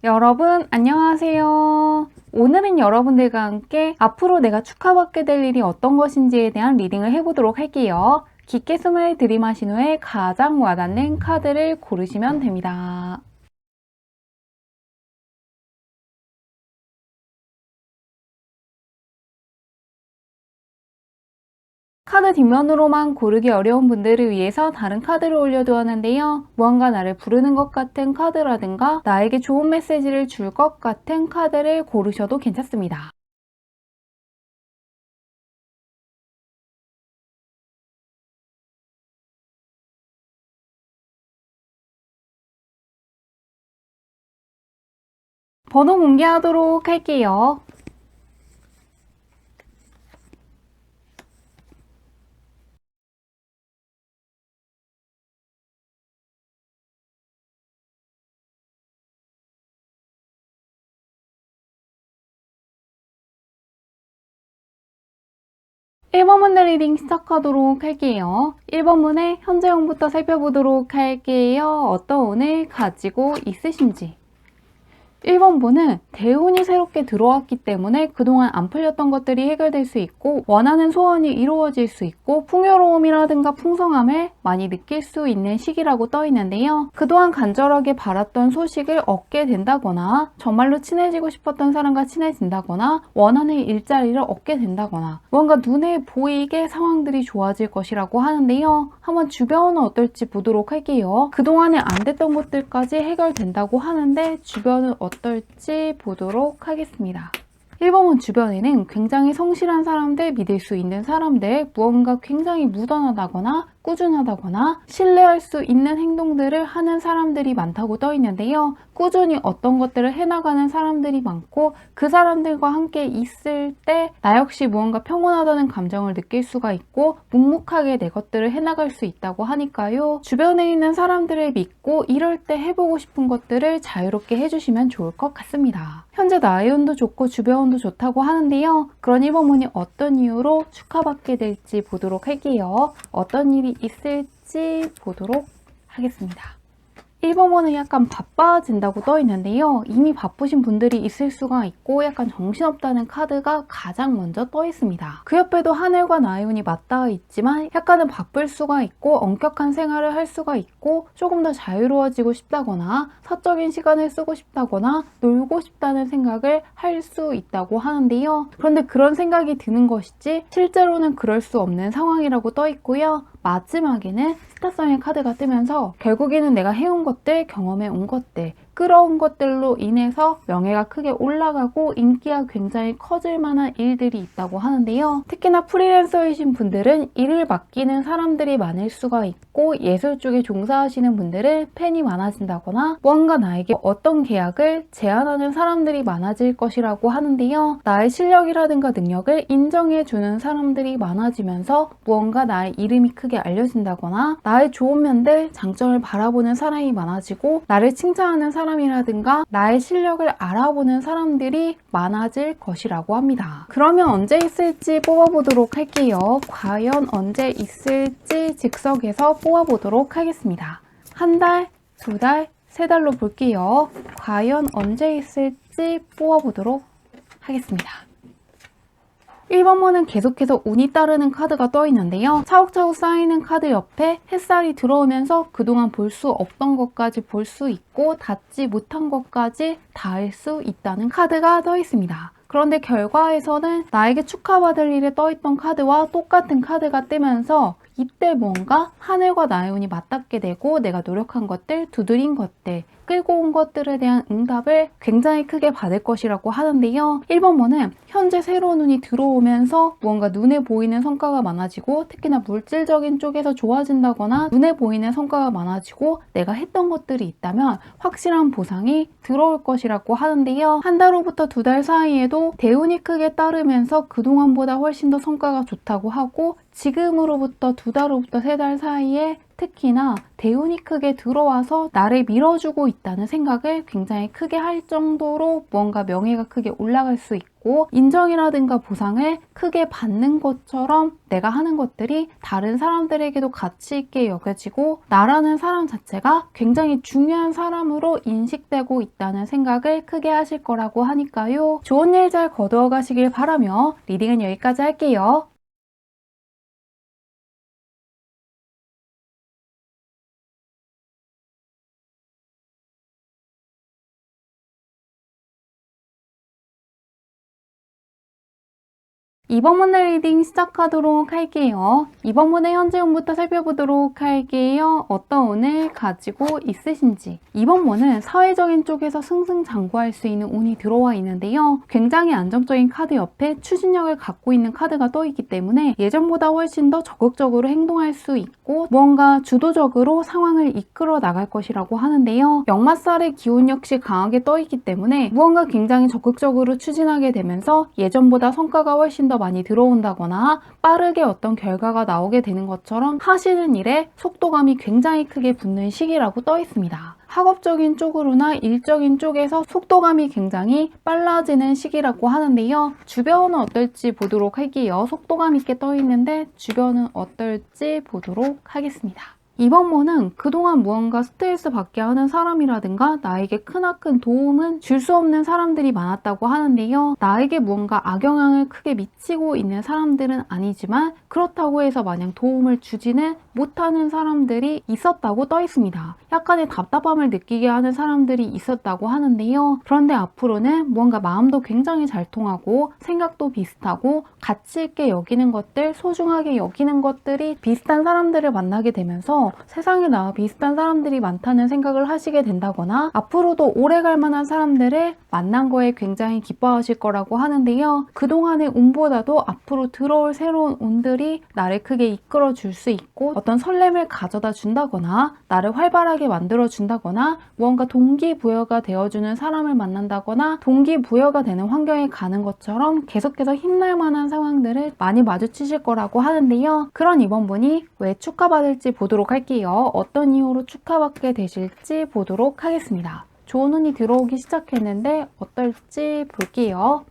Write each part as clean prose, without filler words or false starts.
여러분 안녕하세요. 오늘은 여러분들과 함께 앞으로 내가 축하받게 될 일이 어떤 것인지에 대한 리딩을 해보도록 할게요. 깊게 숨을 들이마신 후에 가장 와닿는 카드를 고르시면 됩니다. 카드 뒷면으로만 고르기 어려운 분들을 위해서 다른 카드를 올려두었는데요. 무언가 나를 부르는 것 같은 카드라든가 나에게 좋은 메시지를 줄 것 같은 카드를 고르셔도 괜찮습니다. 번호 공개하도록 할게요. 1번 문제 리딩 시작하도록 할게요. 1번 문의 현재형부터 살펴보도록 할게요. 어떤 운을 가지고 있으신지. 1번 분은 대운이 새롭게 들어왔기 때문에 그동안 안 풀렸던 것들이 해결될 수 있고 원하는 소원이 이루어질 수 있고 풍요로움이라든가 풍성함을 많이 느낄 수 있는 시기라고 떠 있는데요. 그동안 간절하게 바랐던 소식을 얻게 된다거나 정말로 친해지고 싶었던 사람과 친해진다거나 원하는 일자리를 얻게 된다거나 뭔가 눈에 보이게 상황들이 좋아질 것이라고 하는데요. 한번 주변은 어떨지 보도록 할게요. 그동안에 안 됐던 것들까지 해결된다고 하는데 주변은 어떨지 보도록 하겠습니다. 1번은 주변에는 굉장히 성실한 사람들, 믿을 수 있는 사람들, 무언가 굉장히 무던하다거나 꾸준하다거나 신뢰할 수 있는 행동들을 하는 사람들이 많다고 떠 있는데요. 꾸준히 어떤 것들을 해나가는 사람들이 많고 그 사람들과 함께 있을 때 나 역시 무언가 평온하다는 감정을 느낄 수가 있고 묵묵하게 내 것들을 해나갈 수 있다고 하니까요. 주변에 있는 사람들을 믿고 이럴 때 해보고 싶은 것들을 자유롭게 해주시면 좋을 것 같습니다. 현재 나의 운도 좋고 주변 운도 좋다고 하는데요. 그런 1번문이 어떤 이유로 축하받게 될지 보도록 할게요. 어떤 일이 있을지 보도록 하겠습니다. 1번은 약간 바빠진다고 떠 있는데요. 이미 바쁘신 분들이 있을 수가 있고 약간 정신없다는 카드가 가장 먼저 떠 있습니다. 그 옆에도 하늘과 나의 운이 맞닿아 있지만 약간은 바쁠 수가 있고 엄격한 생활을 할 수가 있고 조금 더 자유로워지고 싶다거나 사적인 시간을 쓰고 싶다거나 놀고 싶다는 생각을 할 수 있다고 하는데요. 그런데 그런 생각이 드는 것이지 실제로는 그럴 수 없는 상황이라고 떠 있고요. 마지막에는 스타성의 카드가 뜨면서 결국에는 내가 해온 것들, 경험해 온 것들, 끌어온 것들로 인해서 명예가 크게 올라가고 인기가 굉장히 커질 만한 일들이 있다고 하는데요. 특히나 프리랜서이신 분들은 일을 맡기는 사람들이 많을 수가 있고 예술 쪽에 종사하시는 분들은 팬이 많아진다거나 무언가 나에게 어떤 계약을 제안하는 사람들이 많아질 것이라고 하는데요. 나의 실력이라든가 능력을 인정해주는 사람들이 많아지면서 무언가 나의 이름이 크게 알려진다거나 나의 좋은 면들, 장점을 바라보는 사람이 많아지고 나를 칭찬하는 사람이라든가 나의 실력을 알아보는 사람들이 많아질 것이라고 합니다. 그러면 언제 있을지 뽑아보도록 할게요. 과연 언제 있을지 즉석에서 뽑아보도록 하겠습니다. 한 달, 두 달, 세 달로 볼게요. 과연 언제 있을지 뽑아보도록 하겠습니다. 1번문은 계속해서 운이 따르는 카드가 떠 있는데요. 차곡차곡 쌓이는 카드 옆에 햇살이 들어오면서 그동안 볼 수 없던 것까지 볼 수 있고 닿지 못한 것까지 닿을 수 있다는 카드가 떠 있습니다. 그런데 결과에서는 나에게 축하받을 일에 떠있던 카드와 똑같은 카드가 뜨면서 이때 뭔가 하늘과 나의 운이 맞닿게 되고 내가 노력한 것들, 두드린 것들, 끌고 온 것들에 대한 응답을 굉장히 크게 받을 것이라고 하는데요. 1번문은 현재 새로운 운이 들어오면서 무언가 눈에 보이는 성과가 많아지고 특히나 물질적인 쪽에서 좋아진다거나 눈에 보이는 성과가 많아지고 내가 했던 것들이 있다면 확실한 보상이 들어올 것이라고 하는데요. 한 달 후부터 두 달 사이에도 대운이 크게 따르면서 그동안보다 훨씬 더 성과가 좋다고 하고 지금으로부터 2달 후부터 3달 사이에 특히나 대운이 크게 들어와서 나를 밀어주고 있다는 생각을 굉장히 크게 할 정도로 무언가 명예가 크게 올라갈 수 있고 인정이라든가 보상을 크게 받는 것처럼 내가 하는 것들이 다른 사람들에게도 가치 있게 여겨지고 나라는 사람 자체가 굉장히 중요한 사람으로 인식되고 있다는 생각을 크게 하실 거라고 하니까요. 좋은 일 잘 거두어 가시길 바라며 리딩은 여기까지 할게요. 이번 문의 리딩 시작하도록 할게요. 이번 문의 현재 운부터 살펴보도록 할게요. 어떤 운을 가지고 있으신지. 이번 문은 사회적인 쪽에서 승승장구할 수 있는 운이 들어와 있는데요. 굉장히 안정적인 카드 옆에 추진력을 갖고 있는 카드가 떠 있기 때문에 예전보다 훨씬 더 적극적으로 행동할 수 있고 무언가 주도적으로 상황을 이끌어 나갈 것이라고 하는데요. 역마살의 기운 역시 강하게 떠 있기 때문에 무언가 굉장히 적극적으로 추진하게 되면서 예전보다 성과가 훨씬 더 많이 들어온다거나 빠르게 어떤 결과가 나오게 되는 것처럼 하시는 일에 속도감이 굉장히 크게 붙는 시기라고 떠 있습니다. 학업적인 쪽으로나 일적인 쪽에서 속도감이 굉장히 빨라지는 시기라고 하는데요. 주변은 어떨지 보도록 할게요. 속도감 있게 떠 있는데 주변은 어떨지 보도록 하겠습니다. 이번 문은 그동안 무언가 스트레스 받게 하는 사람이라든가 나에게 크나큰 도움은 줄 수 없는 사람들이 많았다고 하는데요. 나에게 무언가 악영향을 크게 미치고 있는 사람들은 아니지만 그렇다고 해서 마냥 도움을 주지는 못하는 사람들이 있었다고 떠 있습니다. 약간의 답답함을 느끼게 하는 사람들이 있었다고 하는데요. 그런데 앞으로는 무언가 마음도 굉장히 잘 통하고 생각도 비슷하고 가치 있게 여기는 것들, 소중하게 여기는 것들이 비슷한 사람들을 만나게 되면서 세상에 나와 비슷한 사람들이 많다는 생각을 하시게 된다거나 앞으로도 오래 갈 만한 사람들을 만난 거에 굉장히 기뻐하실 거라고 하는데요. 그동안의 운보다도 앞으로 들어올 새로운 운들이 나를 크게 이끌어 줄 수 있고 어떤 설렘을 가져다 준다거나 나를 활발하게 만들어 준다거나 무언가 동기부여가 되어주는 사람을 만난다거나 동기부여가 되는 환경에 가는 것처럼 계속해서 힘날 만한 상황들을 많이 마주치실 거라고 하는데요. 그런 이번 분이 왜 축하받을지 보도록 할게요. 어떤 이유로 축하받게 되실지 보도록 하겠습니다. 좋은 운이 들어오기 시작했는데 어떨지 볼게요.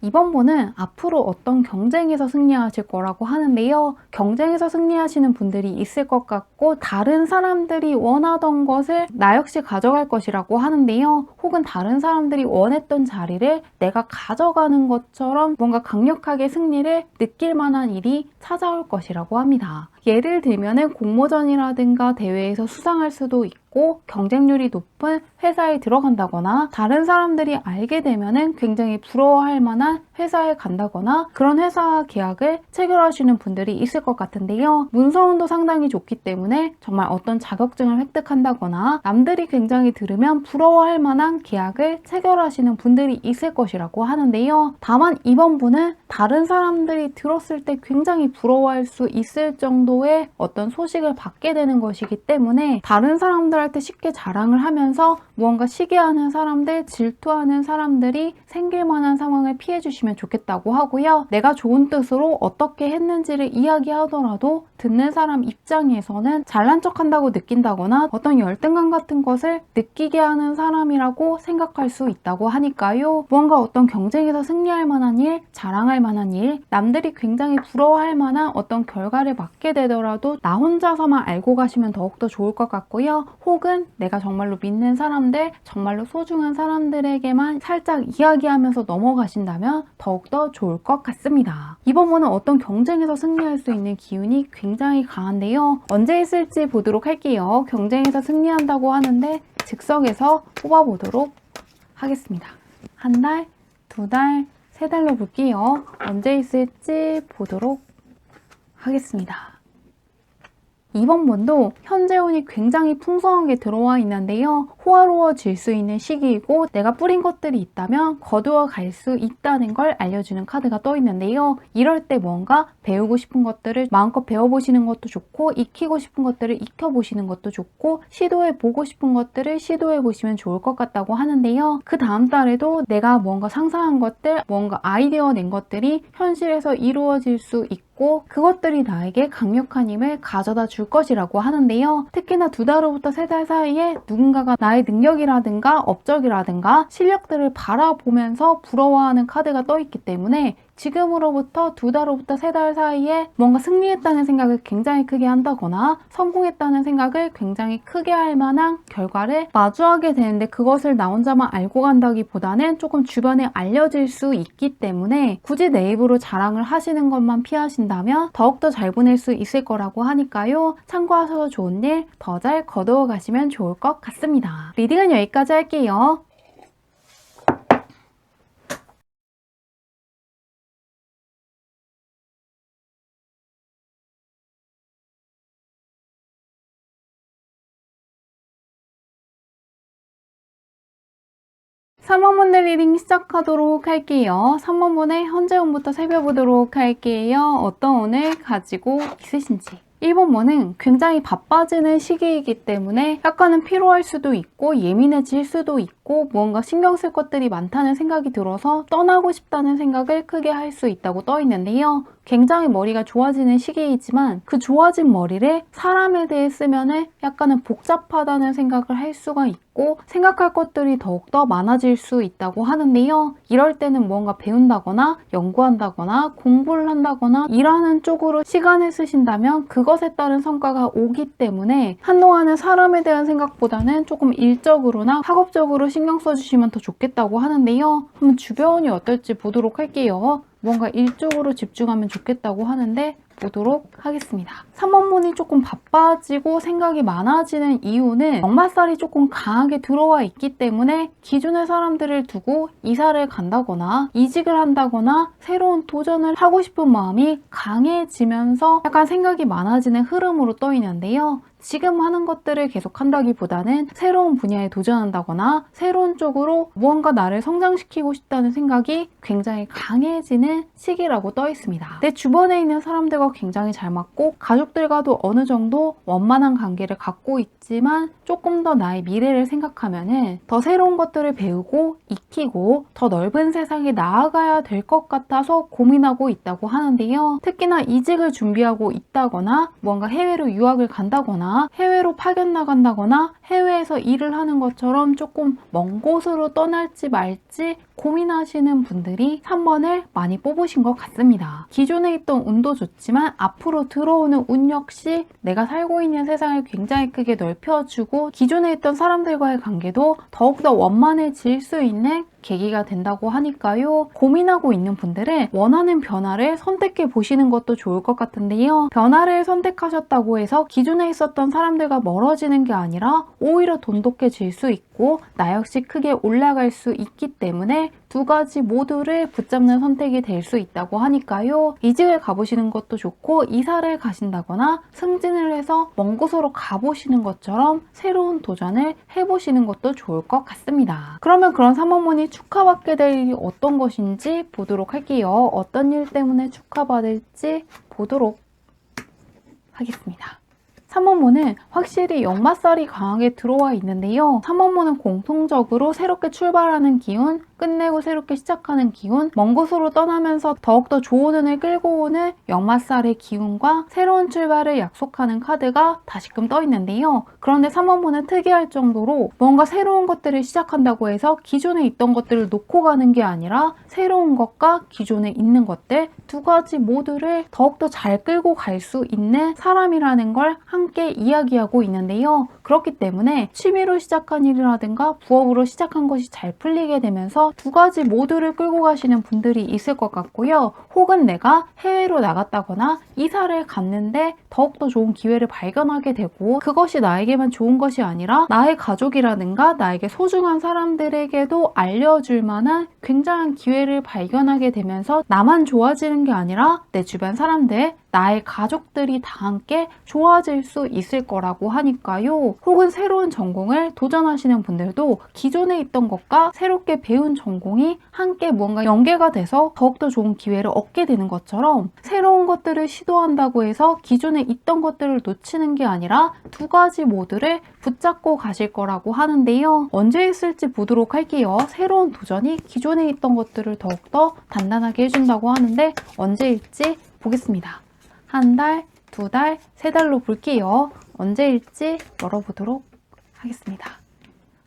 이번 분은 앞으로 어떤 경쟁에서 승리하실 거라고 하는데요. 경쟁에서 승리하시는 분들이 있을 것 같고 다른 사람들이 원하던 것을 나 역시 가져갈 것이라고 하는데요. 혹은 다른 사람들이 원했던 자리를 내가 가져가는 것처럼 뭔가 강력하게 승리를 느낄 만한 일이 찾아올 것이라고 합니다. 예를 들면 공모전이라든가 대회에서 수상할 수도 있고 경쟁률이 높은 회사에 들어간다거나 다른 사람들이 알게 되면 굉장히 부러워할 만한 회사에 간다거나 그런 회사와 계약을 체결하시는 분들이 있을 것 같은데요. 문서운도 상당히 좋기 때문에 정말 어떤 자격증을 획득한다거나 남들이 굉장히 들으면 부러워할 만한 계약을 체결하시는 분들이 있을 것이라고 하는데요. 다만 이번 분은 다른 사람들이 들었을 때 굉장히 부러워할 수 있을 정도의 어떤 소식을 받게 되는 것이기 때문에 다른 사람들한테 쉽게 자랑을 하면서 무언가 시기하는 사람들, 질투하는 사람들이 생길 만한 상황을 피해 주시면 좋겠다고 하고요. 내가 좋은 뜻으로 어떻게 했는지를 이야기하더라도 듣는 사람 입장에서는 잘난 척한다고 느낀다거나 어떤 열등감 같은 것을 느끼게 하는 사람이라고 생각할 수 있다고 하니까요. 무언가 어떤 경쟁에서 승리할 만한 일, 자랑할 만한 일, 남들이 굉장히 부러워할 만한 어떤 결과를 맞게 되더라도 나 혼자서만 알고 가시면 더욱더 좋을 것 같고요. 혹은 내가 정말로 믿는 사람들, 정말로 소중한 사람들에게만 살짝 이야기하면서 넘어가신다면 더욱더 좋을 것 같습니다. 이번 분은 어떤 경쟁에서 승리할 수 있는 기운이 굉장히 강한데요. 언제 있을지 보도록 할게요. 경쟁에서 승리한다고 하는데 즉석에서 뽑아보도록 하겠습니다. 한 달, 2달, 3달로 볼게요. 언제 있을지 보도록 하겠습니다. 이번 분도 현재 운이 굉장히 풍성하게 들어와 있는데요. 호화로워질 수 있는 시기이고 내가 뿌린 것들이 있다면 거두어 갈 수 있다는 걸 알려주는 카드가 떠 있는데요. 이럴 때 뭔가 배우고 싶은 것들을 마음껏 배워보시는 것도 좋고 익히고 싶은 것들을 익혀보시는 것도 좋고 시도해보고 싶은 것들을 시도해보시면 좋을 것 같다고 하는데요. 그 다음 달에도 내가 뭔가 상상한 것들, 뭔가 아이디어 낸 것들이 현실에서 이루어질 수 있고 그것들이 나에게 강력한 힘을 가져다 줄 것이라고 하는데요. 특히나 2달 후부터 3달 사이에 누군가가 나의 능력이라든가 업적이라든가 실력들을 바라보면서 부러워하는 카드가 떠 있기 때문에 지금으로부터 2달 후부터 3달 사이에 뭔가 승리했다는 생각을 굉장히 크게 한다거나 성공했다는 생각을 굉장히 크게 할 만한 결과를 마주하게 되는데 그것을 나 혼자만 알고 간다기보다는 조금 주변에 알려질 수 있기 때문에 굳이 내 입으로 자랑을 하시는 것만 피하신다면 더욱더 잘 보낼 수 있을 거라고 하니까요. 참고하셔서 좋은 일 더 잘 거두어 가시면 좋을 것 같습니다. 리딩은 여기까지 할게요. (3번분들) 리딩 시작하도록 할게요. 3번분의 현재 운부터 살펴보도록 할게요. 어떤 운을 가지고 있으신지. 1번분은 굉장히 바빠지는 시기이기 때문에 약간은 피로할 수도 있고 예민해질 수도 있고 무언가 신경 쓸 것들이 많다는 생각이 들어서 떠나고 싶다는 생각을 크게 할 수 있다고 떠 있는데요. 굉장히 머리가 좋아지는 시기이지만 그 좋아진 머리를 사람에 대해 쓰면은 약간은 복잡하다는 생각을 할 수가 있고 생각할 것들이 더욱더 많아질 수 있다고 하는데요. 이럴 때는 무언가 배운다거나 연구한다거나 공부를 한다거나 일하는 쪽으로 시간을 쓰신다면 그것에 따른 성과가 오기 때문에 한동안은 사람에 대한 생각보다는 조금 일적으로나 학업적으로 신경 써주시면 더 좋겠다고 하는데요. 한번 주변이 어떨지 보도록 할게요. 뭔가 일적으로 집중하면 좋겠다고 하는데 보도록 하겠습니다. 3번문이 조금 바빠지고 생각이 많아지는 이유는 역마살이 조금 강하게 들어와 있기 때문에 기존의 사람들을 두고 이사를 간다거나 이직을 한다거나 새로운 도전을 하고 싶은 마음이 강해지면서 약간 생각이 많아지는 흐름으로 떠 있는데요. 지금 하는 것들을 계속 한다기보다는 새로운 분야에 도전한다거나 새로운 쪽으로 무언가 나를 성장시키고 싶다는 생각이 굉장히 강해지는 시기라고 떠 있습니다. 내 주변에 있는 사람들과 굉장히 잘 맞고 가족들과도 어느 정도 원만한 관계를 갖고 있지만 조금 더 나의 미래를 생각하면은 더 새로운 것들을 배우고 익히고 더 넓은 세상에 나아가야 될 것 같아서 고민하고 있다고 하는데요. 특히나 이직을 준비하고 있다거나 뭔가 해외로 유학을 간다거나 해외로 파견 나간다거나 해외에서 일을 하는 것처럼 조금 먼 곳으로 떠날지 말지 고민하시는 분들이 3번을 많이 뽑으신 것 같습니다. 기존에 있던 운도 좋지만 앞으로 들어오는 운 역시 내가 살고 있는 세상을 굉장히 크게 넓혀주고 기존에 있던 사람들과의 관계도 더욱더 원만해질 수 있는 계기가 된다고 하니까요. 고민하고 있는 분들은 원하는 변화를 선택해 보시는 것도 좋을 것 같은데요. 변화를 선택하셨다고 해서 기존에 있었던 사람들과 멀어지는 게 아니라 오히려 돈독해질 수 있고 나 역시 크게 올라갈 수 있기 때문에 두 가지 모두를 붙잡는 선택이 될 수 있다고 하니까요. 이직을 가보시는 것도 좋고 이사를 가신다거나 승진을 해서 먼 곳으로 가보시는 것처럼 새로운 도전을 해보시는 것도 좋을 것 같습니다. 그러면 그런 3번문이 축하받게 될 일이 어떤 것인지 보도록 할게요. 어떤 일 때문에 축하받을지 보도록 하겠습니다. 3번문은 확실히 역마살이 강하게 들어와 있는데요. 3번문은 공통적으로 새롭게 출발하는 기운, 끝내고 새롭게 시작하는 기운, 먼 곳으로 떠나면서 더욱더 좋은 운을 끌고 오는 역마살의 기운과 새로운 출발을 약속하는 카드가 다시금 떠 있는데요. 그런데 3번문은 특이할 정도로 뭔가 새로운 것들을 시작한다고 해서 기존에 있던 것들을 놓고 가는 게 아니라 새로운 것과 기존에 있는 것들 두 가지 모두를 더욱더 잘 끌고 갈 수 있는 사람이라는 걸 함께 이야기하고 있는데요. 그렇기 때문에 취미로 시작한 일이라든가 부업으로 시작한 것이 잘 풀리게 되면서 두 가지 모두를 끌고 가시는 분들이 있을 것 같고요. 혹은 내가 해외로 나갔다거나 이사를 갔는데 더욱더 좋은 기회를 발견하게 되고 그것이 나에게만 좋은 것이 아니라 나의 가족이라든가 나에게 소중한 사람들에게도 알려줄 만한 굉장한 기회를 발견하게 되면서 나만 좋아지는 게 아니라 내 주변 사람들, 나의 가족들이 다 함께 좋아질 수 있을 거라고 하니까요. 혹은 새로운 전공을 도전하시는 분들도 기존에 있던 것과 새롭게 배운 전공이 함께 무언가 연계가 돼서 더욱더 좋은 기회를 얻게 되는 것처럼 새로운 것들을 시도한다고 해서 기존에 있던 것들을 놓치는 게 아니라 두 가지 모두를 붙잡고 가실 거라고 하는데요. 언제 있을지 보도록 할게요. 새로운 도전이 기존에 있던 것들을 더욱더 단단하게 해준다고 하는데 언제일지 보겠습니다. 한 달, 두 달, 세 달로 볼게요. 언제일지 열어보도록 하겠습니다.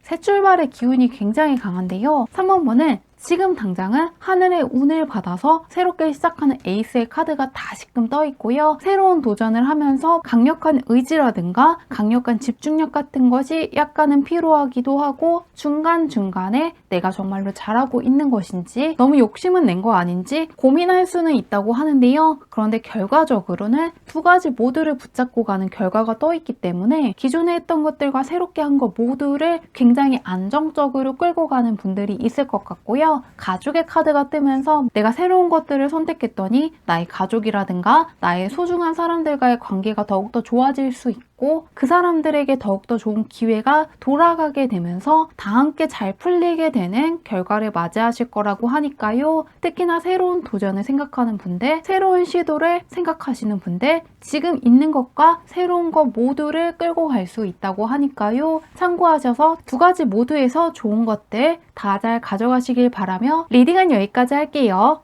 새 출발의 기운이 굉장히 강한데요. 3번분은 지금 당장은 하늘의 운을 받아서 새롭게 시작하는 에이스의 카드가 다시금 떠 있고요. 새로운 도전을 하면서 강력한 의지라든가 강력한 집중력 같은 것이 약간은 필요하기도 하고 중간중간에 내가 정말로 잘하고 있는 것인지 너무 욕심은 낸 거 아닌지 고민할 수는 있다고 하는데요. 그런데 결과적으로는 두 가지 모두를 붙잡고 가는 결과가 떠 있기 때문에 기존에 했던 것들과 새롭게 한 것 모두를 굉장히 안정적으로 끌고 가는 분들이 있을 것 같고요. 가족의 카드가 뜨면서 내가 새로운 것들을 선택했더니 나의 가족이라든가 나의 소중한 사람들과의 관계가 더욱더 좋아질 수 있고 그 사람들에게 더욱더 좋은 기회가 돌아가게 되면서 다 함께 잘 풀리게 되는 결과를 맞이하실 거라고 하니까요. 특히나 새로운 도전을 생각하는 분들, 새로운 시도를 생각하시는 분들, 지금 있는 것과 새로운 것 모두를 끌고 갈 수 있다고 하니까요. 참고하셔서 두 가지 모두에서 좋은 것들 다 잘 가져가시길 바라며 리딩은 여기까지 할게요.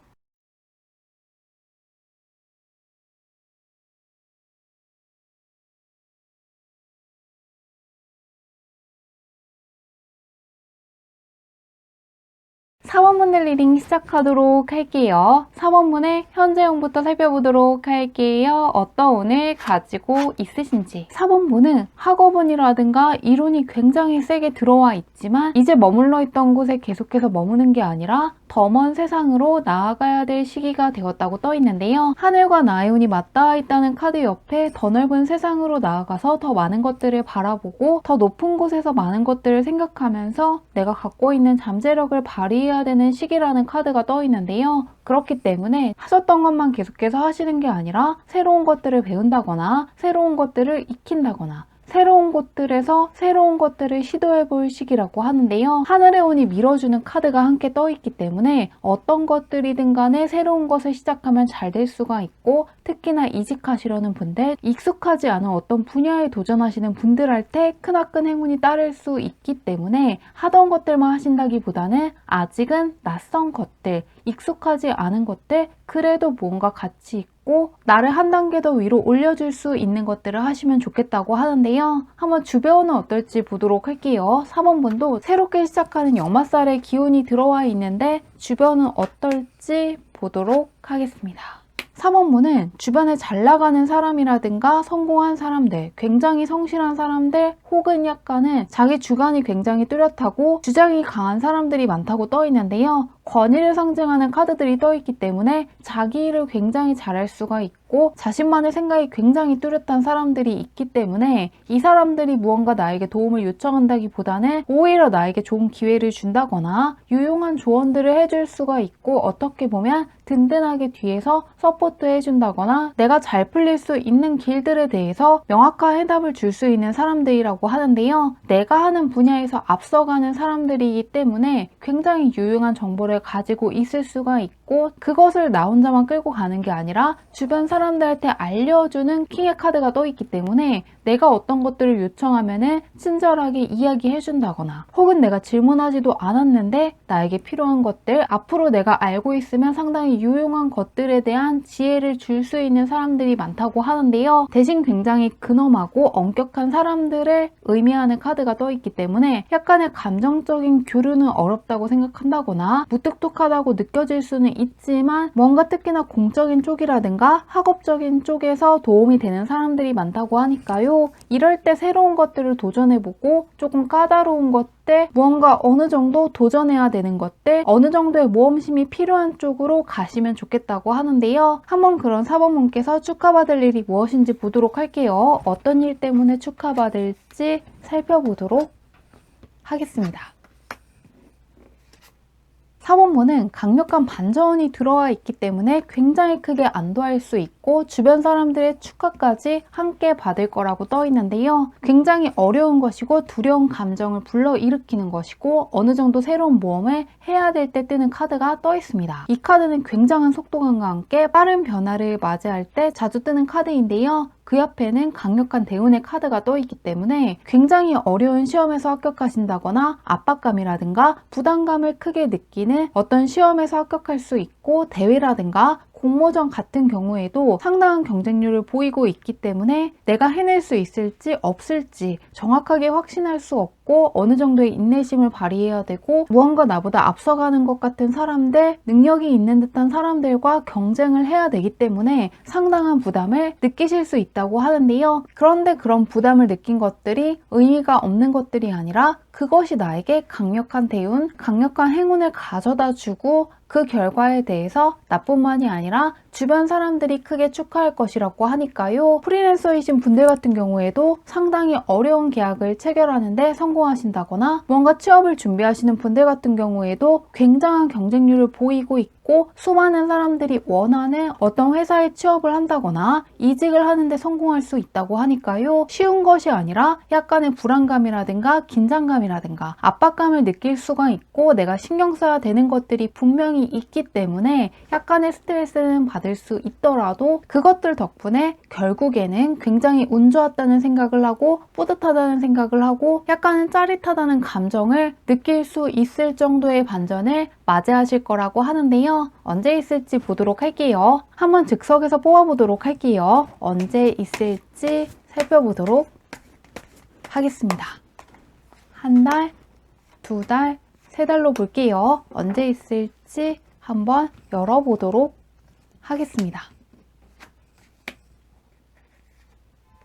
4번분들 리딩 시작하도록 할게요. 4번분의 현재형부터 살펴보도록 할게요. 어떤 운을 가지고 있으신지. 4번분은 학업운이라든가 이론이 굉장히 세게 들어와 있지만 이제 머물러 있던 곳에 계속해서 머무는 게 아니라 더 먼 세상으로 나아가야 될 시기가 되었다고 떠 있는데요. 하늘과 나의 운이 맞닿아 있다는 카드 옆에 더 넓은 세상으로 나아가서 더 많은 것들을 바라보고 더 높은 곳에서 많은 것들을 생각하면서 내가 갖고 있는 잠재력을 발휘해야 되는 시기라는 카드가 떠 있는데요. 그렇기 때문에 하셨던 것만 계속해서 하시는 게 아니라 새로운 것들을 배운다거나 새로운 것들을 익힌다거나 새로운 곳들에서 새로운 것들을 시도해 볼 시기라고 하는데요. 하늘의 운이 밀어주는 카드가 함께 떠 있기 때문에 어떤 것들이든 간에 새로운 것을 시작하면 잘 될 수가 있고 특히나 이직하시려는 분들, 익숙하지 않은 어떤 분야에 도전하시는 분들한테 크나큰 행운이 따를 수 있기 때문에 하던 것들만 하신다기보다는 아직은 낯선 것들, 익숙하지 않은 것들, 그래도 뭔가 가치 있고 나를 한 단계 더 위로 올려줄 수 있는 것들을 하시면 좋겠다고 하는데요. 한번 주변은 어떨지 보도록 할게요. 4번분도 새롭게 시작하는 역마살의 기운이 들어와 있는데 주변은 어떨지 보도록 하겠습니다. 3번분은 주변에 잘 나가는 사람이라든가 성공한 사람들, 굉장히 성실한 사람들 혹은 약간은 자기 주관이 굉장히 뚜렷하고 주장이 강한 사람들이 많다고 떠 있는데요. 권위를 상징하는 카드들이 떠 있기 때문에 자기 일을 굉장히 잘할 수가 있고 자신만의 생각이 굉장히 뚜렷한 사람들이 있기 때문에 이 사람들이 무언가 나에게 도움을 요청한다기보다는 오히려 나에게 좋은 기회를 준다거나 유용한 조언들을 해줄 수가 있고 어떻게 보면 든든하게 뒤에서 서포트 해준다거나 내가 잘 풀릴 수 있는 길들에 대해서 명확한 해답을 줄 수 있는 사람들이라고 하는데요. 내가 하는 분야에서 앞서가는 사람들이기 때문에 굉장히 유용한 정보를 가지고 있을 수가 있고 그것을 나 혼자만 끌고 가는 게 아니라 주변 사람들한테 알려주는 킹의 카드가 떠 있기 때문에 내가 어떤 것들을 요청하면은 친절하게 이야기해 준다거나 혹은 내가 질문하지도 않았는데 나에게 필요한 것들 앞으로 내가 알고 있으면 상당히 유용한 것들에 대한 지혜를 줄 수 있는 사람들이 많다고 하는데요. 대신 굉장히 근엄하고 엄격한 사람들을 의미하는 카드가 떠 있기 때문에 약간의 감정적인 교류는 어렵다고 생각한다거나 무뚝뚝하다고 느껴질 수는 있지만 뭔가 특히나 공적인 쪽이라든가 학업적인 쪽에서 도움이 되는 사람들이 많다고 하니까요. 이럴 때 새로운 것들을 도전해보고 조금 까다로운 것들, 무언가 어느 정도 도전해야 되는 것들, 어느 정도의 모험심이 필요한 쪽으로 가시면 좋겠다고 하는데요. 한번 그런 4번분께서 축하받을 일이 무엇인지 보도록 할게요. 어떤 일 때문에 축하받을지 살펴보도록 하겠습니다. 4번문은 강력한 반전이 들어와 있기 때문에 굉장히 크게 안도할 수 있고 주변 사람들의 축하까지 함께 받을 거라고 떠 있는데요. 굉장히 어려운 것이고 두려운 감정을 불러일으키는 것이고 어느 정도 새로운 모험을 해야 될 때 뜨는 카드가 떠 있습니다. 이 카드는 굉장한 속도감과 함께 빠른 변화를 맞이할 때 자주 뜨는 카드인데요. 그 옆에는 강력한 대운의 카드가 떠 있기 때문에 굉장히 어려운 시험에서 합격하신다거나 압박감이라든가 부담감을 크게 느끼는 어떤 시험에서 합격할 수 있고 대회라든가 공모전 같은 경우에도 상당한 경쟁률을 보이고 있기 때문에 내가 해낼 수 있을지 없을지 정확하게 확신할 수 없고 어느 정도의 인내심을 발휘해야 되고 무언가 나보다 앞서가는 것 같은 사람들, 능력이 있는 듯한 사람들과 경쟁을 해야 되기 때문에 상당한 부담을 느끼실 수 있다고 하는데요. 그런데 그런 부담을 느낀 것들이 의미가 없는 것들이 아니라 그것이 나에게 강력한 대운, 강력한 행운을 가져다 주고 그 결과에 대해서 나뿐만이 아니라 주변 사람들이 크게 축하할 것이라고 하니까요. 프리랜서이신 분들 같은 경우에도 상당히 어려운 계약을 체결하는데 성공하신다거나 무언가 취업을 준비하시는 분들 같은 경우에도 굉장한 경쟁률을 보이고 있고 수많은 사람들이 원하는 어떤 회사에 취업을 한다거나 이직을 하는데 성공할 수 있다고 하니까요. 쉬운 것이 아니라 약간의 불안감이라든가 긴장감이라든가 압박감을 느낄 수가 있고 내가 신경 써야 되는 것들이 분명히 있기 때문에 약간의 스트레스는 받을 수 있더라도 그것들 덕분에 결국에는 굉장히 운 좋았다는 생각을 하고 뿌듯하다는 생각을 하고 약간은 짜릿하다는 감정을 느낄 수 있을 정도의 반전을 맞이하실 거라고 하는데요. 언제 있을지 보도록 할게요. 한번 즉석에서 뽑아보도록 할게요. 언제 있을지 살펴보도록 하겠습니다. 한 달, 두 달, 세 달로 볼게요. 언제 있을지 한번 열어보도록 하겠습니다.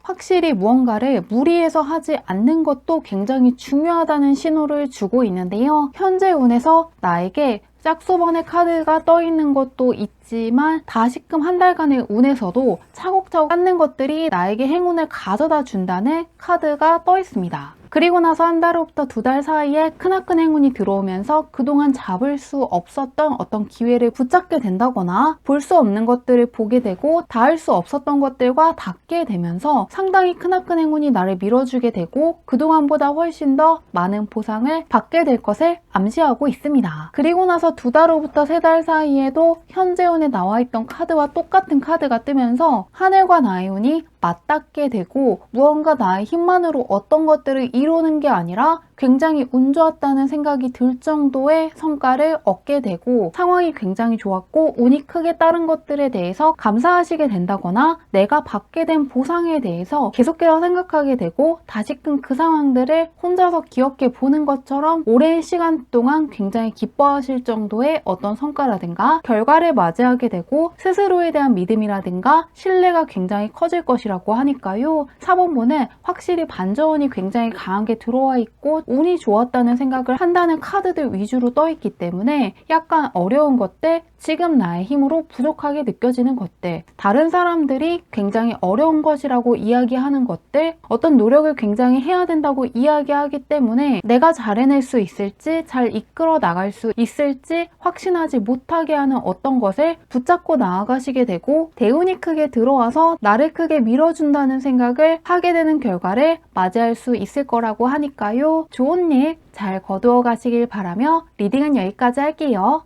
확실히 무언가를 무리해서 하지 않는 것도 굉장히 중요하다는 신호를 주고 있는데요. 현재 운에서 나에게 짝수번의 카드가 떠 있는 것도 있지만 다시금 한 달간의 운에서도 차곡차곡 쌓는 것들이 나에게 행운을 가져다 준다는 카드가 떠 있습니다. 그리고 나서 한 달부터 두 달 사이에 크나큰 행운이 들어오면서 그동안 잡을 수 없었던 어떤 기회를 붙잡게 된다거나 볼 수 없는 것들을 보게 되고 닿을 수 없었던 것들과 닿게 되면서 상당히 크나큰 행운이 나를 밀어주게 되고 그동안보다 훨씬 더 많은 보상을 받게 될 것을 암시하고 있습니다. 그리고 나서 두 달 후부터 세 달 사이에도 현재 운에 나와 있던 카드와 똑같은 카드가 뜨면서 하늘과 나의 운이 맞닿게 되고 무언가 나의 힘만으로 어떤 것들을 이루는 게 아니라 굉장히 운 좋았다는 생각이 들 정도의 성과를 얻게 되고 상황이 굉장히 좋았고 운이 크게 따른 것들에 대해서 감사하시게 된다거나 내가 받게 된 보상에 대해서 계속해서 생각하게 되고 다시금 그 상황들을 혼자서 기억해 보는 것처럼 오랜 시간 동안 굉장히 기뻐하실 정도의 어떤 성과라든가 결과를 맞이하게 되고 스스로에 대한 믿음이라든가 신뢰가 굉장히 커질 것이라고 하니까요. 4번분은 확실히 반전운이 굉장히 강하게 들어와 있고 운이 좋았다는 생각을 한다는 카드들 위주로 떠 있기 때문에 약간 어려운 것들, 지금 나의 힘으로 부족하게 느껴지는 것들, 다른 사람들이 굉장히 어려운 것이라고 이야기하는 것들, 어떤 노력을 굉장히 해야 된다고 이야기하기 때문에 내가 잘 해낼 수 있을지, 잘 이끌어 나갈 수 있을지 확신하지 못하게 하는 어떤 것을 붙잡고 나아가시게 되고 대운이 크게 들어와서 나를 크게 밀어준다는 생각을 하게 되는 결과를 맞이할 수 있을 거라고 하니까요. 좋은 일 잘 거두어 가시길 바라며 리딩은 여기까지 할게요.